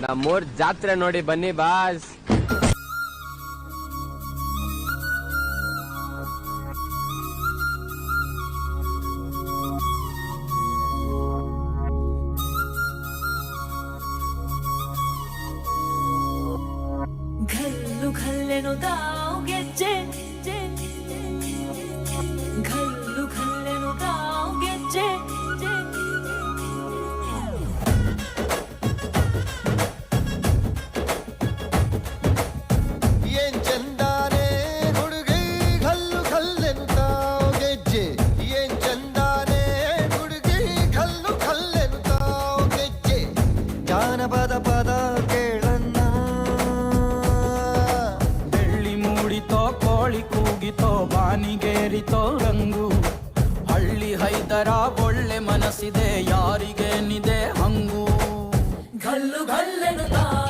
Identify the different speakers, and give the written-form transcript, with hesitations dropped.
Speaker 1: ನಮ್ಮೂರ್ ಜಾತ್ರೆ ನೋಡಿ ಬನ್ನಿ ಬಾಸ್.
Speaker 2: घल्लू घल्लेनो दाव ಗೆಜ್ಜೆ घल्लू घल्लेनो दाव ಗೆಜ್ಜೆ
Speaker 3: ಏನ್ ಚಂದಾನೆ ಹುಡುಗಿ ಘಲ್ಲು ಘಲ್ಲೆನು ತಾವ್ ಗೆಜ್ಜೆ ಏನ್ ಚಂದಾನೆ ಹುಡುಗಿ ಘಲ್ಲು ಘಲ್ಲೆನು ತಾವ್ ಗೆಜ್ಜೆ ಜಾನಪದ ಪದ ಕೇಳನ್ನ
Speaker 4: ಬೆಳ್ಳಿ ಮೂಡಿತೋ ಕೋಳಿ ಕೂಗಿತೋ ಬಾನಿಗೇರಿತೋ ರಂಗು ಹಳ್ಳಿ ಹೈದರ ಒಳ್ಳೆ ಮನಸ್ಸಿದೆ ಯಾರಿಗೇನಿದೆ ಹಂಗು
Speaker 2: घल्लू घल्लेनो दाव